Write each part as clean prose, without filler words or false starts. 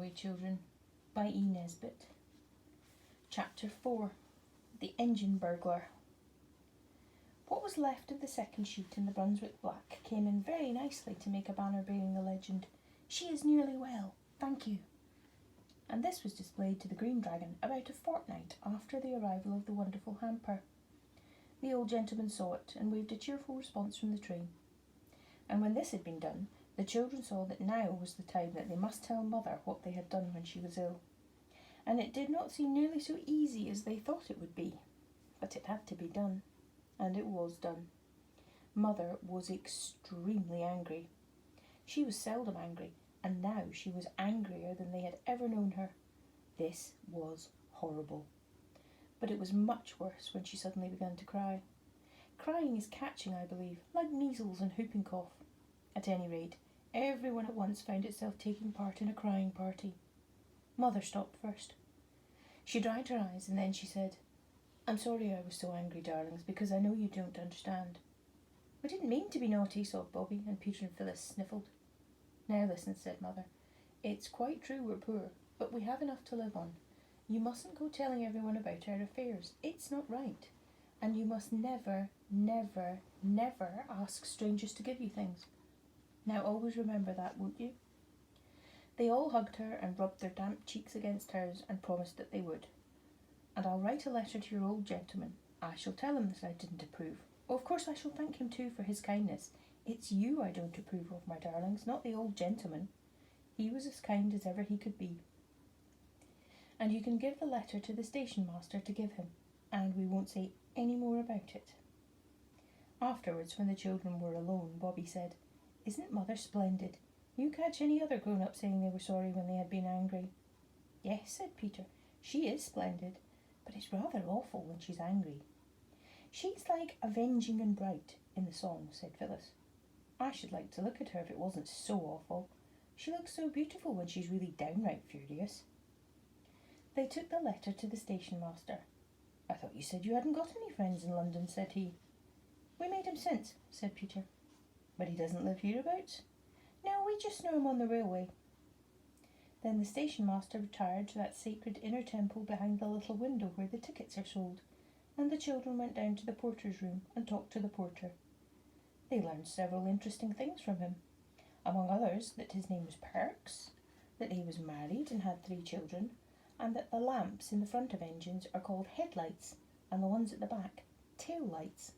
Away, Children by Edith Nesbit. Chapter 4. The Engine Burglar. What was left of the second sheet in the Brunswick black came in very nicely to make a banner bearing the legend, "She is nearly well, thank you." And this was displayed to the Green Dragon about a fortnight after the arrival of the wonderful hamper. The old gentleman saw it and waved a cheerful response from the tree. And when this had been done, the children saw that now was the time that they must tell Mother what they had done when she was ill. And it did not seem nearly so easy as they thought it would be, but it had to be done, and it was done. Mother was extremely angry. She was seldom angry, and now she was angrier than they had ever known her. This was horrible. But it was much worse when she suddenly began to cry. Crying is catching, I believe, like measles and whooping cough. At any rate, everyone at once found itself taking part in a crying party. Mother stopped first. She dried her eyes and then she said, "I'm sorry I was so angry, darlings, because I know you don't understand." "We didn't mean to be naughty," sobbed Bobby, and Peter and Phyllis sniffled. "Now listen," said Mother. "It's quite true we're poor, but we have enough to live on. You mustn't go telling everyone about our affairs. It's not right. And you must never, never, never ask strangers to give you things. Now always remember that, won't you?" They all hugged her and rubbed their damp cheeks against hers and promised that they would. "And I'll write a letter to your old gentleman. I shall tell him that I didn't approve. Oh, of course I shall thank him too for his kindness. It's you I don't approve of, my darlings, not the old gentleman. He was as kind as ever he could be. And you can give the letter to the station master to give him, and we won't say any more about it." Afterwards, when the children were alone, Bobby said, "Isn't Mother splendid? You catch any other grown-up saying they were sorry when they had been angry?" "Yes," said Peter, "she is splendid, but it's rather awful when she's angry." "She's like Avenging and Bright in the song," said Phyllis. "I should like to look at her if it wasn't so awful. She looks so beautiful when she's really downright furious." They took the letter to the station master. "I thought you said you hadn't got any friends in London," said he. "We made him since," said Peter. "But he doesn't live hereabouts?" "No, we just know him on the railway." Then the station master retired to that sacred inner temple behind the little window where the tickets are sold, and the children went down to the porter's room and talked to the porter. They learned several interesting things from him, among others that his name was Perks, that he was married and had 3 children, and that the lamps in the front of engines are called headlights, and the ones at the back tail lights.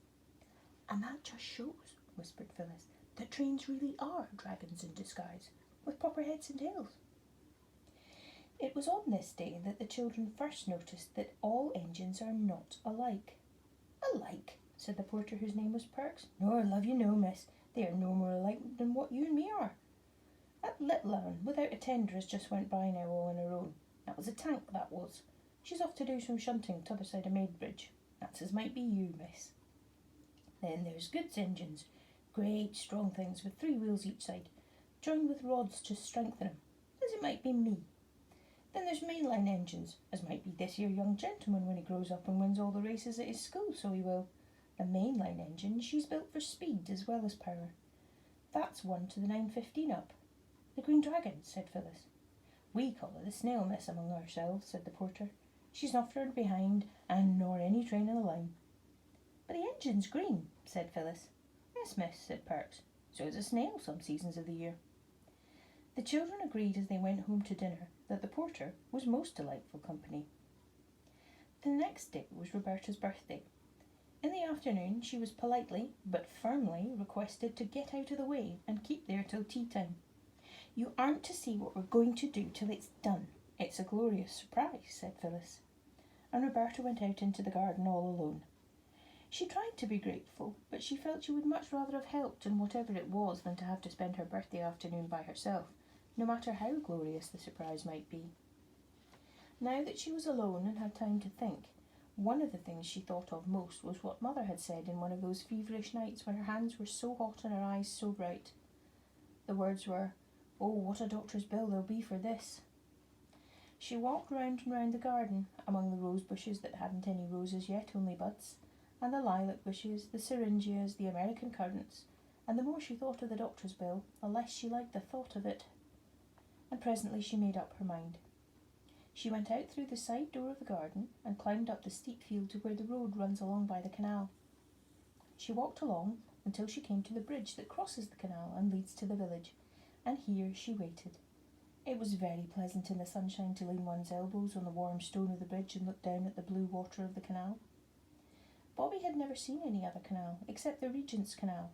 "And that just shows," whispered Phyllis, "that trains really are dragons in disguise, with proper heads and tails." It was on this day that the children first noticed that all engines are not alike. "Alike?" said the porter, whose name was Perks. "Nor love you no, miss, they are no more alike than what you and me are. That little un without a tender has just went by now all on her own. That was a tank, that was. She's off to do some shunting t'other side of Maidbridge. That's as might be you, miss. Then there's goods engines, great strong things with 3 wheels each side, joined with rods to strengthen 'em, as it might be me. Then there's mainline engines, as might be this here young gentleman when he grows up and wins all the races at his school, so he will. The mainline engine, she's built for speed as well as power. That's 1 to the 9:15 up. The Green Dragon," said Phyllis. "We call her the Snail, miss, among ourselves," said the porter. "She's not further behind, and nor any train in the line." "But the engine's green," said Phyllis. "Yes, miss," said Perks. "So is a snail some seasons of the year." The children agreed as they went home to dinner that the porter was most delightful company. The next day was Roberta's birthday. In the afternoon she was politely, but firmly, requested to get out of the way and keep there till tea time. "You aren't to see what we're going to do till it's done. It's a glorious surprise," said Phyllis. And Roberta went out into the garden all alone. She tried to be grateful, but she felt she would much rather have helped in whatever it was than to have to spend her birthday afternoon by herself, no matter how glorious the surprise might be. Now that she was alone and had time to think, one of the things she thought of most was what Mother had said in one of those feverish nights when her hands were so hot and her eyes so bright. The words were, "Oh, what a doctor's bill there'll be for this." She walked round and round the garden, among the rose bushes that hadn't any roses yet, only buds, and the lilac bushes, the syringias, the American currants, and the more she thought of the doctor's bill, the less she liked the thought of it. and presently she made up her mind. She went out through the side door of the garden and climbed up the steep field to where the road runs along by the canal. She walked along until she came to the bridge that crosses the canal and leads to the village, and here she waited. It was very pleasant in the sunshine to lean one's elbows on the warm stone of the bridge and look down at the blue water of the canal. Bobby had never seen any other canal except the Regent's Canal,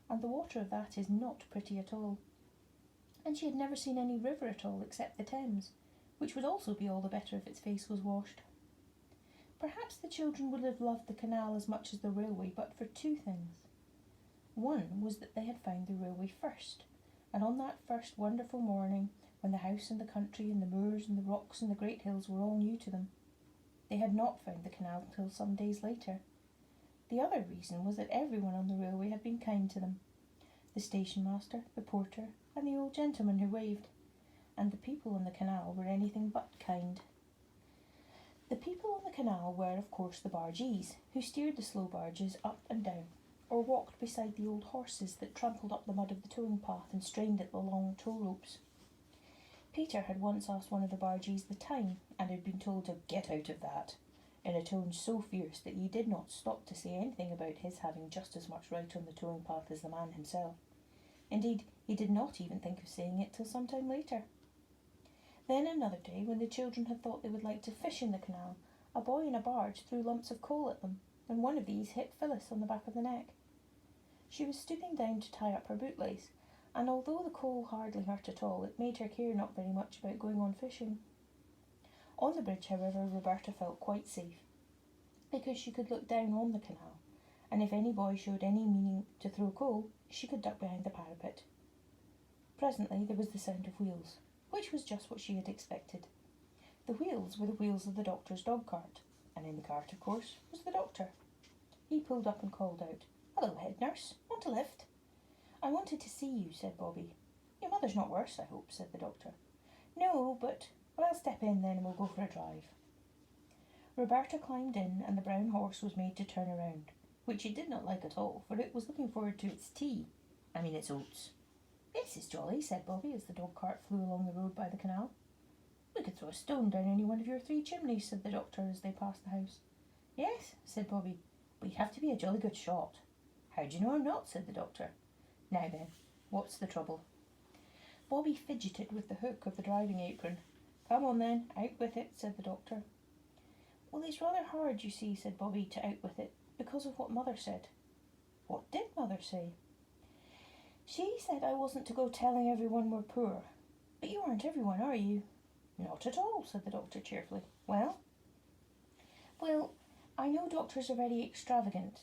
and the water of that is not pretty at all. And she had never seen any river at all except the Thames, which would also be all the better if its face was washed. Perhaps the children would have loved the canal as much as the railway, but for two things. One was that they had found the railway first, and on that first wonderful morning, when the house and the country and the moors and the rocks and the great hills were all new to them. They had not found the canal till some days later. The other reason was that everyone on the railway had been kind to them. The station master, the porter, and the old gentleman who waved. And the people on the canal were anything but kind. The people on the canal were, of course, the bargees, who steered the slow barges up and down, or walked beside the old horses that trampled up the mud of the towing path and strained at the long tow ropes. Peter had once asked one of the bargees the time, and had been told to get out of that, in a tone so fierce that he did not stop to say anything about his having just as much right on the towing path as the man himself. Indeed, he did not even think of saying it till some time later. Then another day, when the children had thought they would like to fish in the canal, a boy in a barge threw lumps of coal at them, and one of these hit Phyllis on the back of the neck. She was stooping down to tie up her bootlace, and although the coal hardly hurt at all, it made her care not very much about going on fishing. On the bridge, however, Roberta felt quite safe, because she could look down on the canal, and if any boy showed any meaning to throw coal, she could duck behind the parapet. Presently there was the sound of wheels, which was just what she had expected. The wheels were the wheels of the doctor's dog cart, and in the cart, of course, was the doctor. He pulled up and called out, "Hello, head nurse, want a lift?" "I wanted to see you," said Bobby. "Your mother's not worse, I hope," said the doctor. "No, but well, I'll step in then and we'll go for a drive." Roberta climbed in, and the brown horse was made to turn around, which it did not like at all, for it was looking forward to its tea. Its oats. "This is jolly," said Bobby, as the dog cart flew along the road by the canal. "We could throw a stone down any one of your 3 chimneys," said the doctor as they passed the house. "Yes," said Bobby, "but you'd have to be a jolly good shot." "How do you know I'm not?" said the doctor. "Now then, what's the trouble?" Bobby fidgeted with the hook of the driving apron. "Come on then, out with it," said the doctor. "Well, it's rather hard, you see," said Bobby, "to out with it, because of what Mother said." "What did Mother say?" "She said I wasn't to go telling everyone we're poor. But you aren't everyone, are you?" "Not at all," said the doctor cheerfully. "Well?" "Well, I know doctors are very expensive,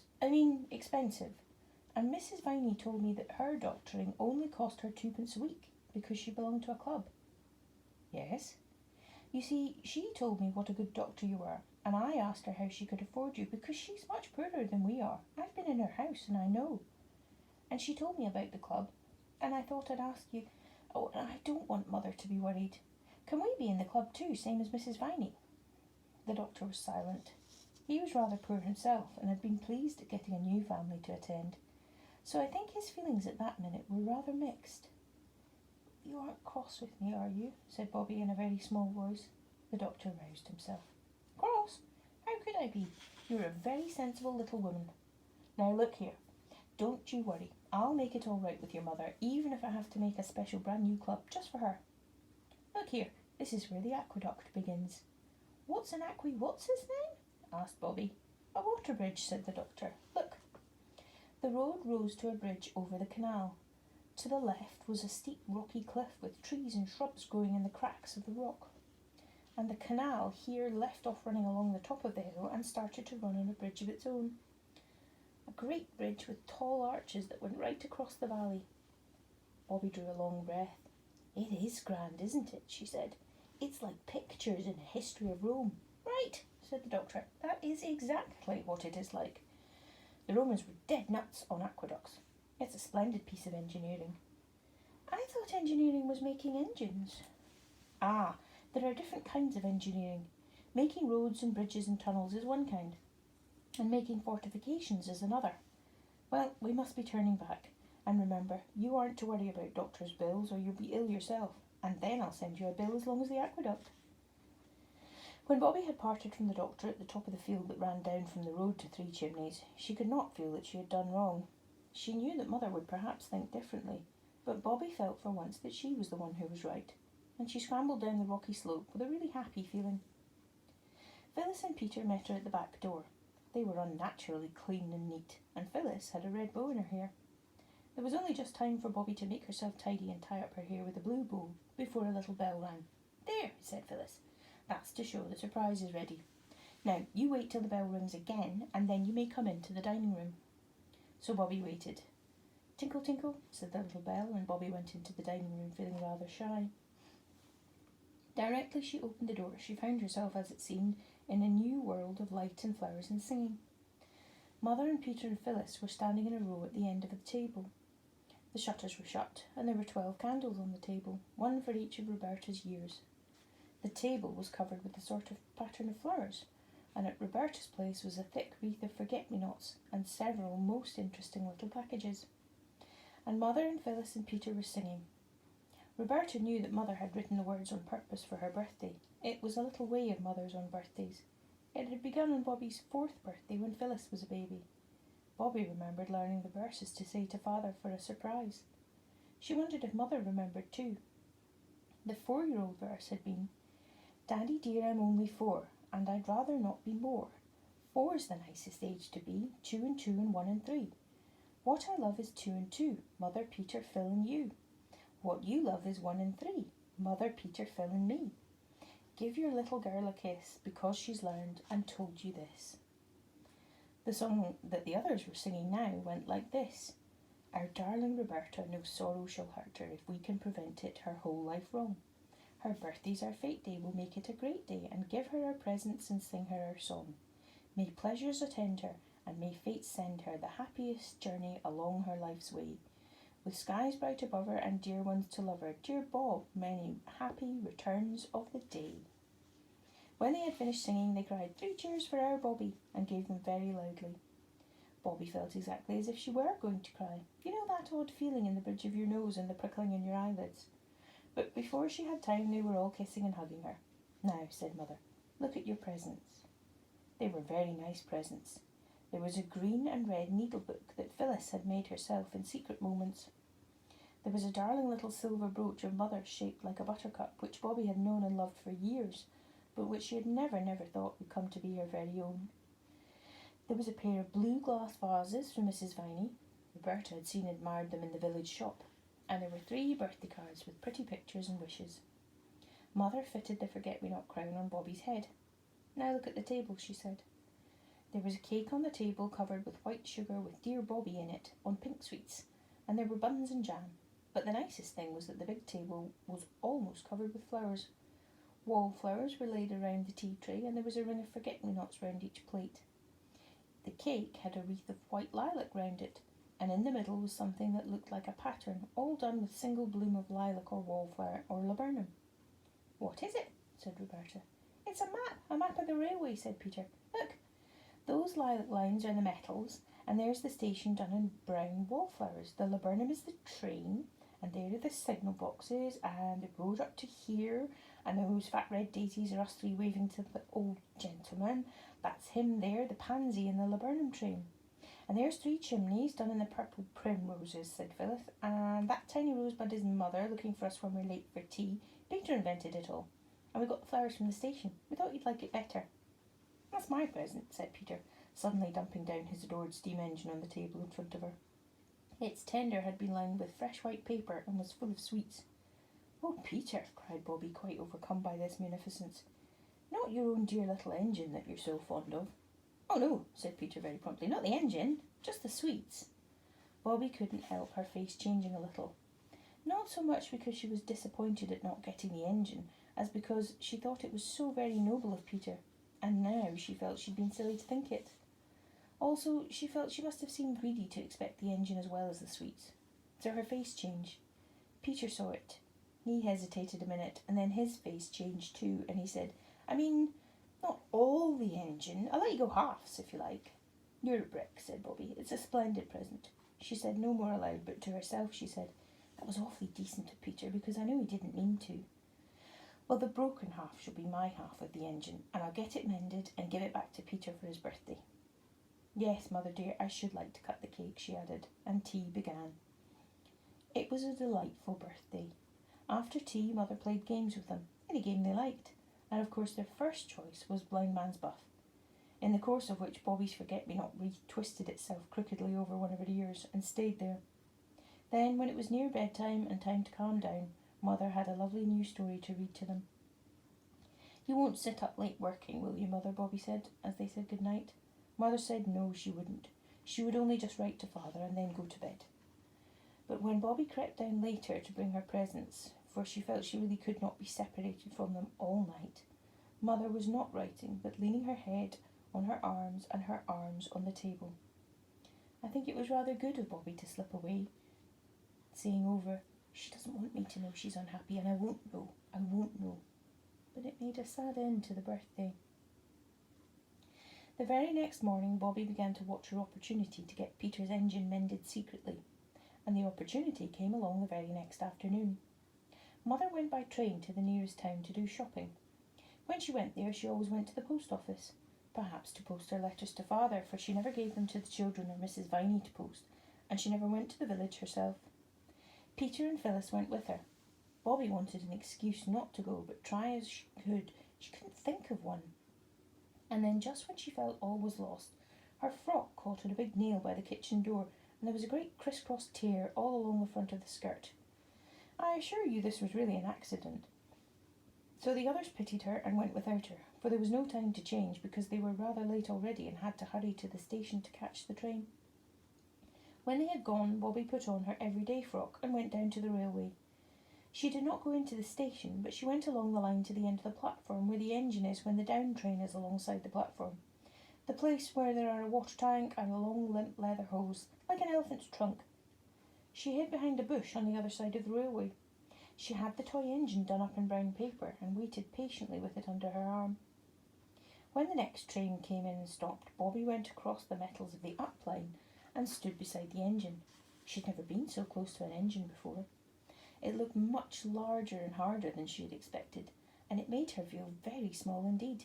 and Mrs. Viney told me that her doctoring only cost her 2 pence a week, because she belonged to a club." "Yes?" "You see, she told me what a good doctor you were, and I asked her how she could afford you, because she's much poorer than we are. I've been in her house, and I know. And she told me about the club, and I thought I'd ask you. Oh, and I don't want Mother to be worried. Can we be in the club too, same as Mrs. Viney?" The doctor was silent. He was rather poor himself, and had been pleased at getting a new family to attend, so I think his feelings at that minute were rather mixed. "You aren't cross with me, are you?" said Bobby in a very small voice. The doctor roused himself. "Cross? How could I be? You're a very sensible little woman. Now look here, don't you worry. I'll make it all right with your mother, even if I have to make a special brand new club just for her. Look here, this is where the aqueduct begins." "What's an what's his name?" asked Bobby. "A water bridge," said the doctor. "Look." The road rose to a bridge over the canal. To the left was a steep rocky cliff with trees and shrubs growing in the cracks of the rock, and the canal here left off running along the top of the hill and started to run on a bridge of its own. A great bridge with tall arches that went right across the valley. Bobby drew a long breath. "It is grand, isn't it?" she said. "It's like pictures in the history of Rome." "Right," said the doctor. "That is exactly what it is like. The Romans were dead nuts on aqueducts. It's a splendid piece of engineering." "I thought engineering was making engines." "Ah, there are different kinds of engineering. Making roads and bridges and tunnels is one kind, and making fortifications is another. Well, we must be turning back, and remember, you aren't to worry about doctor's bills or you'll be ill yourself. and then I'll send you a bill as long as the aqueduct." When Bobby had parted from the doctor at the top of the field that ran down from the road to Three Chimneys, she could not feel that she had done wrong. She knew that Mother would perhaps think differently, but Bobby felt for once that she was the one who was right, and she scrambled down the rocky slope with a really happy feeling. Phyllis and Peter met her at the back door. They were unnaturally clean and neat, and Phyllis had a red bow in her hair. There was only just time for Bobby to make herself tidy and tie up her hair with a blue bow before a little bell rang. "There," said Phyllis. "That's to show the surprise is ready. Now, you wait till the bell rings again, and then you may come into the dining room." So Bobby waited. "Tinkle, tinkle," said the little bell, and Bobby went into the dining room feeling rather shy. Directly she opened the door, she found herself, as it seemed, in a new world of light and flowers and singing. Mother and Peter and Phyllis were standing in a row at the end of the table. The shutters were shut, and there were 12 candles on the table, one for each of Roberta's years. The table was covered with a sort of pattern of flowers, and at Roberta's place was a thick wreath of forget-me-nots and several most interesting little packages. And Mother and Phyllis and Peter were singing. Roberta knew that Mother had written the words on purpose for her birthday. It was a little way of Mother's on birthdays. It had begun on Bobby's 4th birthday when Phyllis was a baby. Bobby remembered learning the verses to say to Father for a surprise. She wondered if Mother remembered too. The 4-year-old verse had been, "Daddy dear, I'm only 4, and I'd rather not be more. 4's the nicest age to be, 2 and 2 and 1 and 3. What I love is 2 and 2, Mother, Peter, Phil and you. What you love is 1 and 3, Mother, Peter, Phil and me. Give your little girl a kiss, because she's learned and told you this." The song that the others were singing now went like this. "Our darling Roberta, no sorrow shall hurt her, if we can prevent it her whole life wrong. Her birthday's our fete day, we'll make it a great day, and give her our presents and sing her our song. May pleasures attend her, and may fate send her the happiest journey along her life's way. With skies bright above her, and dear ones to love her, dear Bob, many happy returns of the day." When they had finished singing, they cried, "3 cheers for our Bobby," and gave them very loudly. Bobby felt exactly as if she were going to cry. You know that odd feeling in the bridge of your nose and the prickling in your eyelids? But before she had time, they were all kissing and hugging her. "Now," said Mother, "look at your presents." They were very nice presents. There was a green and red needlebook that Phyllis had made herself in secret moments. There was a darling little silver brooch of Mother's shaped like a buttercup, which Bobby had known and loved for years, but which she had never thought would come to be her very own. There was a pair of blue glass vases from Mrs. Viney. Roberta had seen and admired them in the village shop. And there were 3 birthday cards with pretty pictures and wishes. Mother fitted the forget-me-not crown on Bobby's head. "Now look at the table," she said. There was a cake on the table covered with white sugar with dear Bobby in it on pink sweets, and there were buns and jam. But the nicest thing was that the big table was almost covered with flowers. Wallflowers were laid around the tea tray, and there was a ring of forget-me-nots round each plate. The cake had a wreath of white lilac round it, and in the middle was something that looked like a pattern, all done with single bloom of lilac or wallflower or laburnum. "What is it?" said Roberta. "It's a map of the railway," said Peter. "Look, those lilac lines are the metals, and there's the station done in brown wallflowers. The laburnum is the train, and there are the signal boxes, and the road up to here, and those fat red daisies are us 3 waving to the old gentleman. That's him there, the pansy in the laburnum train. And there's 3 chimneys done in the purple primroses," said Phyllis, "and that tiny rosebud is Mother looking for us when we're late for tea. Peter invented it all. And we got the flowers from the station. We thought you'd like it better." "That's my present," said Peter, suddenly dumping down his adored steam engine on the table in front of her. Its tender had been lined with fresh white paper and was full of sweets. "Oh, Peter," cried Bobby, quite overcome by this munificence. "Not your own dear little engine that you're so fond of?" "Oh, no," said Peter very promptly. "Not the engine, just the sweets." Bobby couldn't help her face changing a little. Not so much because she was disappointed at not getting the engine, as because she thought it was so very noble of Peter, and now she felt she'd been silly to think it. Also, she felt she must have seemed greedy to expect the engine as well as the sweets. So her face changed. Peter saw it. He hesitated a minute, and then his face changed too, and he said, "I mean, not all the engine. I'll let you go halves, if you like." "You're a brick," said Bobby. "It's a splendid present." She said no more aloud, but to herself she said, That was awfully decent of Peter, because I know he didn't mean to. Well, the broken half shall be my half of the engine, and I'll get it mended and give it back to Peter for his birthday. Yes, Mother dear, I should like to cut the cake, she added, and tea began. It was a delightful birthday. After tea, Mother played games with them, any game they liked, and of course their first choice was Blind Man's Buff, in the course of which Bobby's forget-me-not retwisted itself crookedly over one of her ears and stayed there. Then, when it was near bedtime and time to calm down, Mother had a lovely new story to read to them. You won't sit up late working, will you, Mother? Bobby said, as they said good night. Mother said no, she wouldn't. She would only just write to Father and then go to bed. But when Bobby crept down later to bring her presents, for she felt she really could not be separated from them all night, Mother was not writing, but leaning her head on her arms and her arms on the table. I think it was rather good of Bobby to slip away, saying over, she doesn't want me to know she's unhappy, and I won't know. But it made a sad end to the birthday. The very next morning, Bobby began to watch her opportunity to get Peter's engine mended secretly, and the opportunity came along the very next afternoon. Mother went by train to the nearest town to do shopping. When she went there, she always went to the post office, perhaps to post her letters to Father, for she never gave them to the children or Mrs. Viney to post, and she never went to the village herself. Peter and Phyllis went with her. Bobby wanted an excuse not to go, but try as she couldn't think of one. And then, just when she felt all was lost, her frock caught on a big nail by the kitchen door, and there was a great criss-cross tear all along the front of the skirt. I assure you this was really an accident. So the others pitied her and went without her, for there was no time to change, because they were rather late already and had to hurry to the station to catch the train. When they had gone, Bobby put on her everyday frock and went down to the railway. She did not go into the station, but she went along the line to the end of the platform, where the engine is when the down train is alongside the platform. The place where there are a water tank and a long limp leather hose, like an elephant's trunk. She hid behind a bush on the other side of the railway. She had the toy engine done up in brown paper and waited patiently with it under her arm. When the next train came in and stopped, Bobby went across the metals of the up line and stood beside the engine. She'd never been so close to an engine before. It looked much larger and harder than she had expected, and it made her feel very small indeed,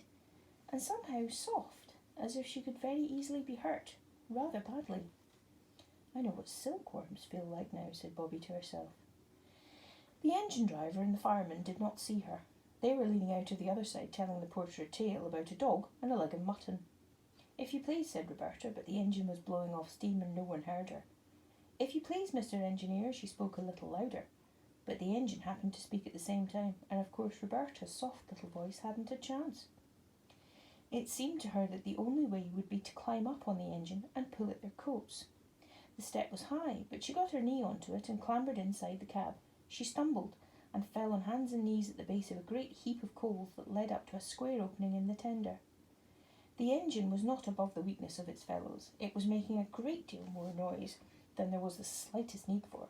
and somehow soft, as if she could very easily be hurt, rather badly. I know what silkworms feel like now, said Bobby to herself. The engine driver and the fireman did not see her. They were leaning out of the other side, telling the porter a tale about a dog and a leg of mutton. If you please, said Roberta, but the engine was blowing off steam and no one heard her. If you please, Mr. Engineer, she spoke a little louder, but the engine happened to speak at the same time, and of course Roberta's soft little voice hadn't a chance. It seemed to her that the only way would be to climb up on the engine and pull at their coats. The step was high, but she got her knee onto it and clambered inside the cab. She stumbled and fell on hands and knees at the base of a great heap of coals that led up to a square opening in the tender. The engine was not above the weakness of its fellows. It was making a great deal more noise than there was the slightest need for.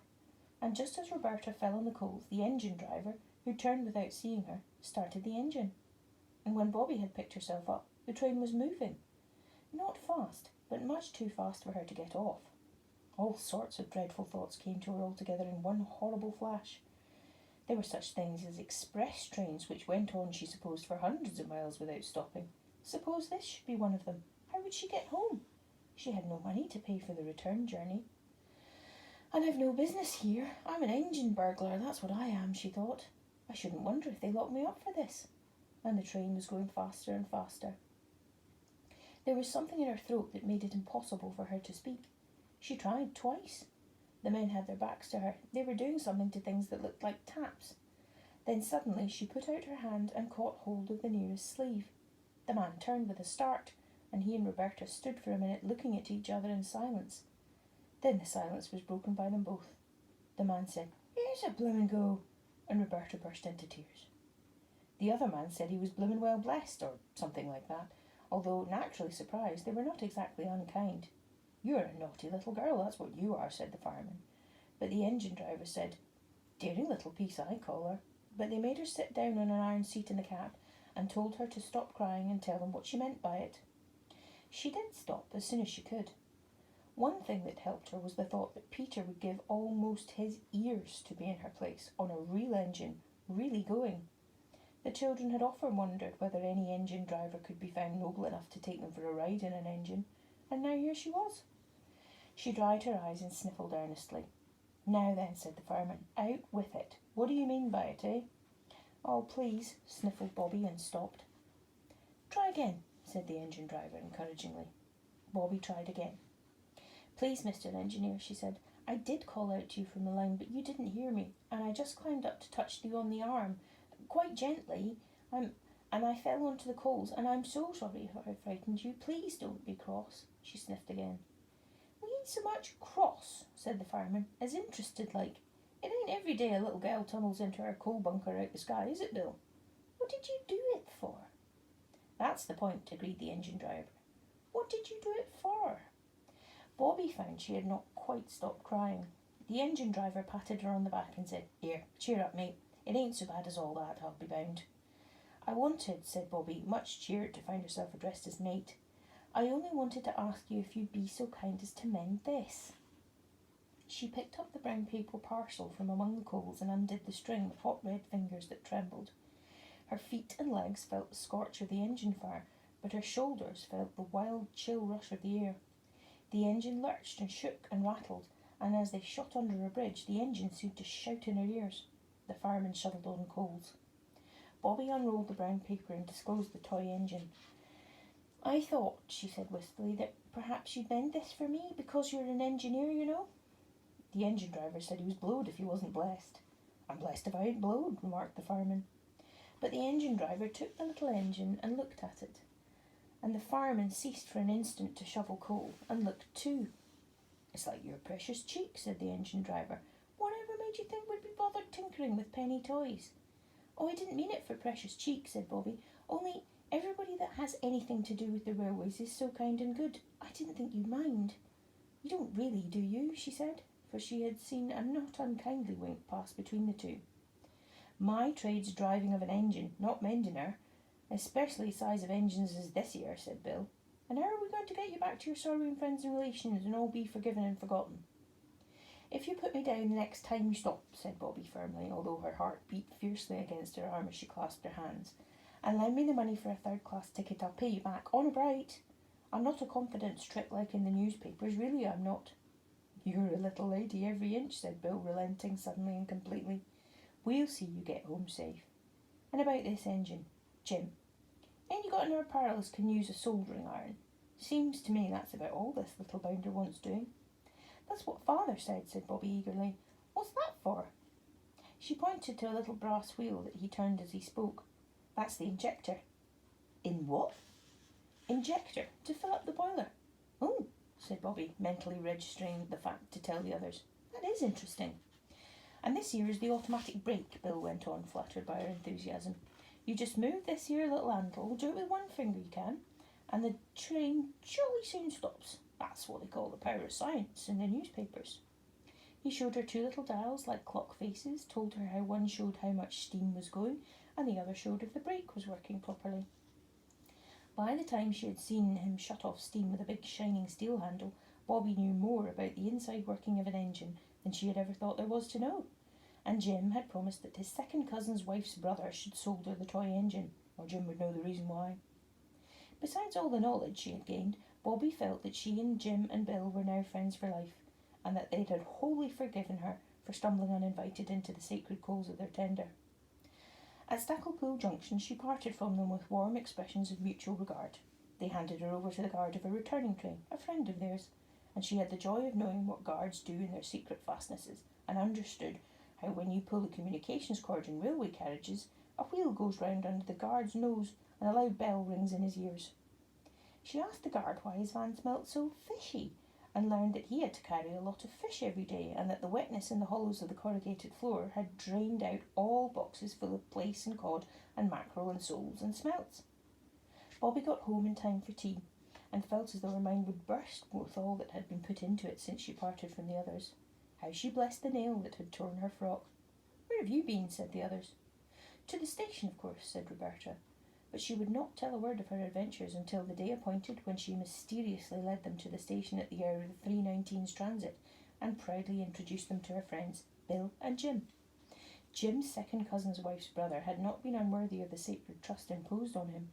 And just as Roberta fell on the coals, the engine driver, who turned without seeing her, started the engine. And when Bobby had picked herself up, the train was moving. Not fast, but much too fast for her to get off. All sorts of dreadful thoughts came to her all together in one horrible flash. There were such things as express trains which went on, she supposed, for hundreds of miles without stopping. Suppose this should be one of them. How would she get home? She had no money to pay for the return journey. And I've no business here. I'm an engine burglar, that's what I am, she thought. I shouldn't wonder if they locked me up for this. And the train was going faster and faster. There was something in her throat that made it impossible for her to speak. She tried twice. The men had their backs to her. They were doing something to things that looked like taps. Then suddenly she put out her hand and caught hold of the nearest sleeve. The man turned with a start, and he and Roberta stood for a minute looking at each other in silence. Then the silence was broken by them both. The man said, "Here's a bloomin' go," and Roberta burst into tears. The other man said he was bloomin' well blessed, or something like that, although naturally surprised they were not exactly unkind. "You're a naughty little girl, that's what you are," said the fireman. But the engine driver said, "Deary little piece, I call her." But they made her sit down on an iron seat in the cab, and told her to stop crying and tell them what she meant by it. She did stop as soon as she could. One thing that helped her was the thought that Peter would give almost his ears to be in her place, on a real engine, really going. The children had often wondered whether any engine driver could be found noble enough to take them for a ride in an engine, and now here she was. She dried her eyes and sniffled earnestly. "Now then," said the fireman, "out with it. What do you mean by it, eh?" "Oh, please," sniffled Bobby and stopped. "Try again," said the engine driver encouragingly. Bobby tried again. "Please, Mr. Engineer," she said, "I did call out to you from the line, but you didn't hear me, and I just climbed up to touch you on the arm, quite gently, and I fell onto the coals, and I'm so sorry if I frightened you. Please don't be cross." She sniffed again. "We ain't so much cross," said the fireman, "as interested like. It ain't every day a little girl tumbles into her coal bunker out the sky, is it, Bill? What did you do it for?" "That's the point," agreed the engine driver. "What did you do it for?" Bobby found she had not quite stopped crying. The engine driver patted her on the back and said, "Here, cheer up, mate. It ain't so bad as all that, I'll be bound." "I wanted," said Bobby, much cheered to find herself addressed as mate, "I only wanted to ask you if you'd be so kind as to mend this." She picked up the brown paper parcel from among the coals and undid the string with hot red fingers that trembled. Her feet and legs felt the scorch of the engine fire, but her shoulders felt the wild chill rush of the air. The engine lurched and shook and rattled, and as they shot under a bridge, the engine seemed to shout in her ears. The fireman shoveled on coals. Bobby unrolled the brown paper and disclosed the toy engine. "I thought," she said wistfully, "that perhaps you'd mend this for me, because you're an engineer, you know." The engine driver said he was blowed if he wasn't blessed. "I'm blessed if I ain't blowed," remarked the fireman. But the engine driver took the little engine and looked at it, and the fireman ceased for an instant to shovel coal and looked too. "It's like your precious cheek," said the engine driver. "Whatever made you think we'd be bothered tinkering with penny toys?" "Oh, I didn't mean it for precious cheek," said Bobby. "Only everybody that has anything to do with the railways is so kind and good. I didn't think you'd mind." "You don't really, do you?" she said, for she had seen a not unkindly wink pass between the two. "My trade's driving of an engine, not mending her, especially size of engines as this here," said Bill. "And how are we going to get you back to your sorrowing friends and relations and all be forgiven and forgotten?" "If you put me down the next time you stop," said Bobby firmly, although her heart beat fiercely against her arm as she clasped her hands, "and lend me the money for a third-class ticket, I'll pay you back, honour bright. I'm not a confidence trick like in the newspapers, really I'm not." "You're a little lady every inch," said Bill, relenting suddenly and completely. "We'll see you get home safe. And about this engine, Jim, ain't you got any apparel as can use a soldering iron? Seems to me that's about all this little bounder wants doing." "That's what father said Bobby eagerly. "What's that for?" She pointed to a little brass wheel that he turned as he spoke. "That's the injector." "In what?" "Injector, to fill up the boiler." "Oh," said Bobby, mentally registering the fact to tell the others. "That is interesting." "And this here is the automatic brake," Bill went on, flattered by her enthusiasm. "You just move this here little handle, do it with one finger you can, and the train jolly soon stops. That's what they call the power of science in the newspapers." He showed her two little dials like clock faces, told her how one showed how much steam was going, and the other showed if the brake was working properly. By the time she had seen him shut off steam with a big shining steel handle, Bobby knew more about the inside working of an engine than she had ever thought there was to know, and Jim had promised that his second cousin's wife's brother should solder the toy engine, or Jim would know the reason why. Besides all the knowledge she had gained, Bobby felt that she and Jim and Bill were now friends for life, and that they had wholly forgiven her for stumbling uninvited into the sacred coals of their tender. At Stacklepool Junction she parted from them with warm expressions of mutual regard. They handed her over to the guard of a returning train, a friend of theirs, and she had the joy of knowing what guards do in their secret fastnesses, and understood how when you pull the communications cord in railway carriages, a wheel goes round under the guard's nose and a loud bell rings in his ears. She asked the guard why his van smelt so fishy, and learned that he had to carry a lot of fish every day, and that the wetness in the hollows of the corrugated floor had drained out all boxes full of plaice and cod and mackerel and soles and smelts. Bobby got home in time for tea, and felt as though her mind would burst with all that had been put into it since she parted from the others. How she blessed the nail that had torn her frock. "Where have you been?" said the others. "To the station, of course," said Roberta. but she would not tell a word of her adventures until the day appointed, when she mysteriously led them to the station at the hour of the 3:19's transit and proudly introduced them to her friends, Bill and Jim. Jim's second cousin's wife's brother had not been unworthy of the sacred trust imposed on him.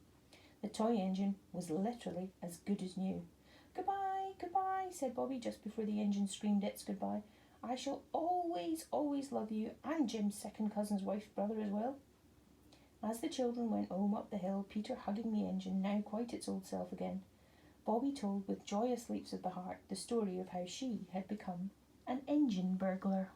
The toy engine was literally as good as new. "Goodbye, goodbye," said Bobby just before the engine screamed its goodbye. "I shall always, always love you, and Jim's second cousin's wife's brother as well." As the children went home up the hill, Peter hugging the engine, now quite its old self again, Bobby told with joyous leaps of the heart the story of how she had become an engine burglar.